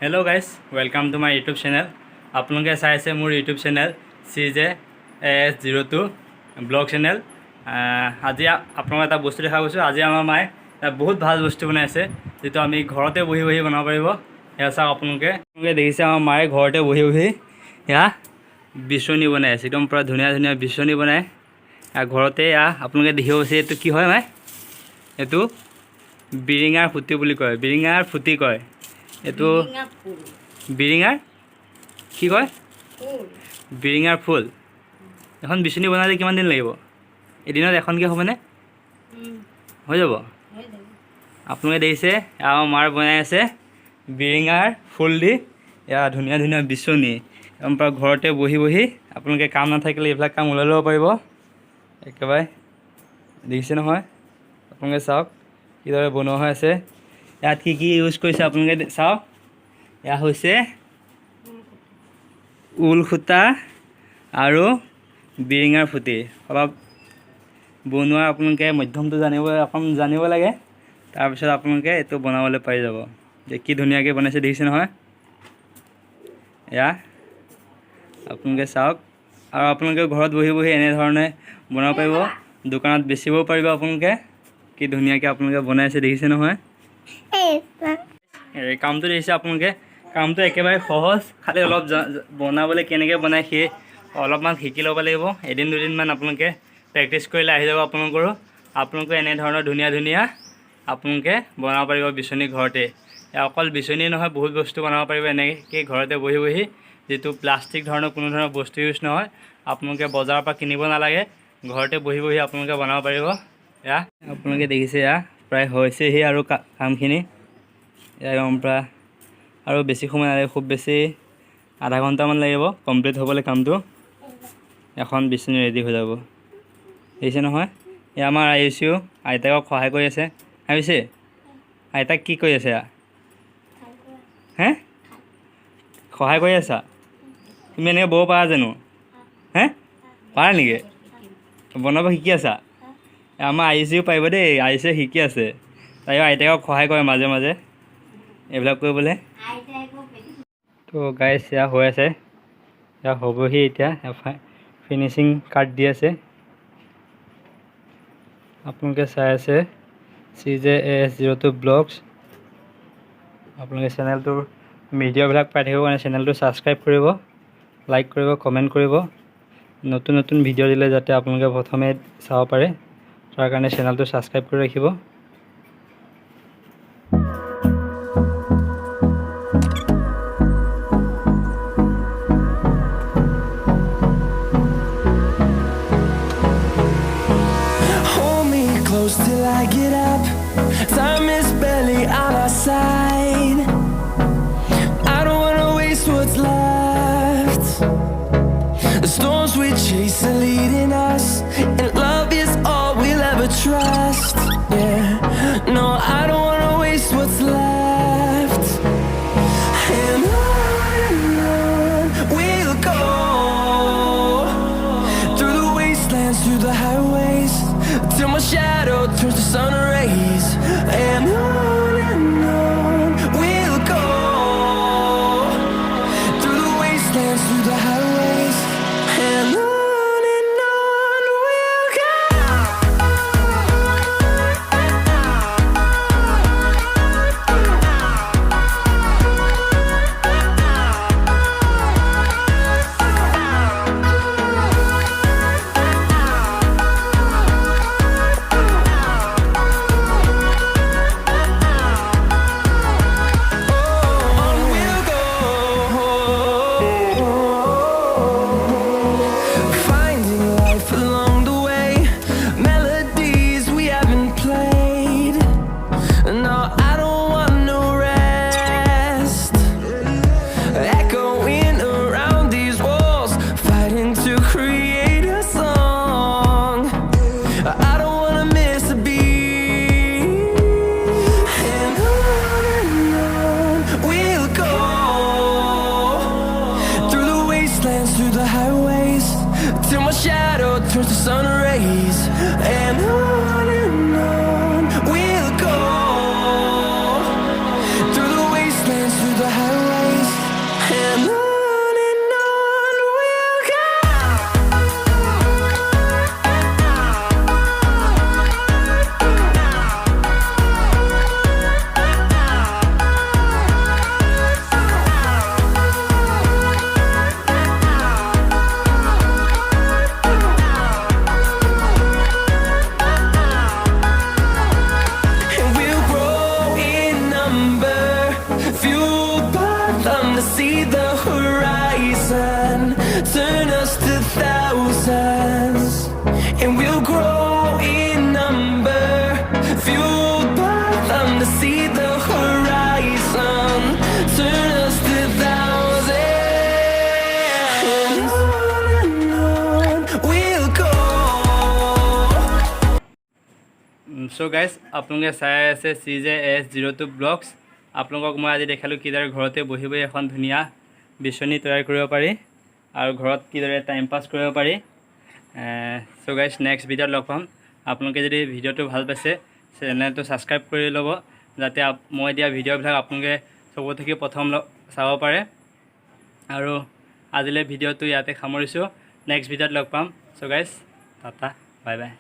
Hello guys, welcome to my YouTube channel. আপোনালোকে চাই আছে মোৰ YouTube channel CJS02 blog channel. আজি আপোনালোকক এটা বস্তু দেখা গৈছোঁ। আজি আমাৰ মায়ে বহুত ভাল বস্তু বনাই আছে, যেটো আমি ঘৰতে বহি বহি বনাব পাৰিব। এয়া চাওক, আপোনালোকে দেখিছে আমাৰ মায়ে ঘৰতে বহি বহি এয়া বিচনী বনাই আছে। একদম পুৰা ধুনীয়া ধুনীয়া বিচনী বনাই ঘৰতে। আপোনালোকে দেখিব গৈছে, এইটো কি হয় মায়ে? এইটো বিৰিঙাৰ ফুটি বুলি কয়, বিৰিঙাৰ ফুটি কয়। এইটো বিৰিঙাৰ কি কয়? বিৰিঙাৰ ফুল। এখন বিচনী বনালে কিমান দিন লাগিব? এদিনত এখনকৈ হ'বনে? হৈ যাব। আপোনালোকে দেখিছে আমাৰ মাৰ বনাই আছে বিৰিঙাৰ ফুল দি এয়া ধুনীয়া ধুনীয়া বিচনী। একদম পৰা ঘৰতে বহি বহি আপোনালোকে কাম নাথাকিলে এইবিলাক কাম ওলাই ল'ব পাৰিব একেবাৰে। দেখিছে নহয়? আপোনালোকে চাওক কিদৰে বনোৱা হৈ আছে। ইয়াত কি কি ইউজ কৰিছে আপোনালোকে চাওক। এয়া হৈছে ঊল সূতা আৰু বিৰিঙাৰ ফুটি। অলপ বনোৱা আপোনালোকে মধ্যমটো জানিব লাগে, তাৰপিছত আপোনালোকে এইটো বনাবলৈ পাৰি যাব। যে কি ধুনীয়াকৈ বনাইছে দেখিছে নহয়? এয়া আপোনালোকে চাওক। আৰু আপোনালোকে ঘৰত বহি বহি এনেধৰণে বনাব পাৰিব, দোকানত বেচিবও পাৰিব আপোনালোকে। কি ধুনীয়াকৈ আপোনালোকে বনাইছে দেখিছে নহয়? এই কামটো দেখিছে আপোনালোকে? কামটো একেবাৰে সহজ, খালি অলপ বনাবলৈ কেনেকৈ বনায় সেই অলপমান শিকি ল'ব লাগিব। এদিন দুদিনমান আপোনালোকে প্ৰেক্টিছ কৰিলে আহি যাব আপোনালোকে এনেধৰণৰ ধুনীয়া ধুনীয়া আপোনালোকে বনাব পাৰিব বিচনী ঘৰতে। অকল বিচনী নহয়, বহুত বস্তু বনাব পাৰিব এনেকৈ ঘৰতে বহি বহি, যিটো প্লাষ্টিক ধৰণৰ কোনো ধৰণৰ বস্তু ইউজ নহয়। আপোনালোকে বজাৰৰ পৰা কিনিব নালাগে, ঘৰতে বহি বহি আপোনালোকে বনাব পাৰিব। এয়া আপোনালোকে দেখিছে, এয়া প্ৰায় হৈছেহি আৰু কামখিনি। একদম প্ৰায় আৰু বেছি সময় নালাগে, খুব বেছি আধা ঘণ্টামান লাগিব কমপ্লিট হ'বলৈ কামটো। এখন বিচনী ৰেডি হৈ যাব। দেখিছে নহয়? এয়া আমাৰ আহিছোঁ, আইতাকক সহায় কৰি আছে। ভাবিছে আইতাক কি কৰি আছে? হে সহায় কৰি আছা? তুমি এনেকৈ ব'ব পাৰা জানো? হে পাৰা নেকি? বনাব শিকি আছা? আমাৰ আইচিও পাৰিব দেই, আইচে শিকি আছে। তাই আইতাকক সহায় কৰে মাজে মাজে এইবিলাক কৰিবলৈ। তো গাইছ এয়া হৈ আছে, এয়া হ'বহি এতিয়া। ফিনিচিং কাট দি আছে। আপোনালোকে চাই আছে CJS02 ব্লগছ। আপোনালোকে চেনেলটোৰ ভিডিঅ'বিলাক পাই থাকিব কাৰণে চেনেলটো ছাবস্ক্ৰাইব কৰিব, লাইক কৰিব, কমেণ্ট কৰিব। নতুন নতুন ভিডিঅ' দিলে যাতে আপোনালোকে প্ৰথমে চাব পাৰে, তাৰ কাৰণে চেনেলটো ছাবস্ক্ৰাইব কৰি ৰাখিব। Till I get up, time is barely on our side. I don't wanna waste what's left. The storms we chase are leading us, and love is all we'll ever trust. Yeah, no, I don't wanna waste what's left. And on we'll go, through the wastelands, through the highways, till my shadow turns to sun rays. And on we'll go, through the wastelands, through the highways. And on we'll go. Through the highways, till my shadow turns to sun rays. And on we'll go, through the wastelands, through the highways. So' guys আপোনালোকে চাই আছে CJS02 blogs. আপোনালোকক মই আজি দেখালোঁ কিদৰে ঘৰতে বহি বহি এখন ধুনীয়া বিচনী তৈয়াৰ কৰিব পাৰি আৰু ঘৰত কিদৰে টাইম পাছ কৰিব পাৰি। চ' গাইজ নেক্সট ভিডিঅ'ত লগ পাম। আপোনালোকে যদি ভিডিঅ'টো ভাল পাইছে চেনেলটো ছাবস্ক্ৰাইব কৰি ল'ব, যাতে মই দিয়া ভিডিঅ'বিলাক আপোনালোকে চবতকৈ প্ৰথম চাব পাৰে। আৰু আজিলৈ ভিডিঅ'টো ইয়াতে সামৰিছোঁ। নেক্সট ভিডিঅ'ত লগ পাম। চ' গাইজ টাটা বাই বাই।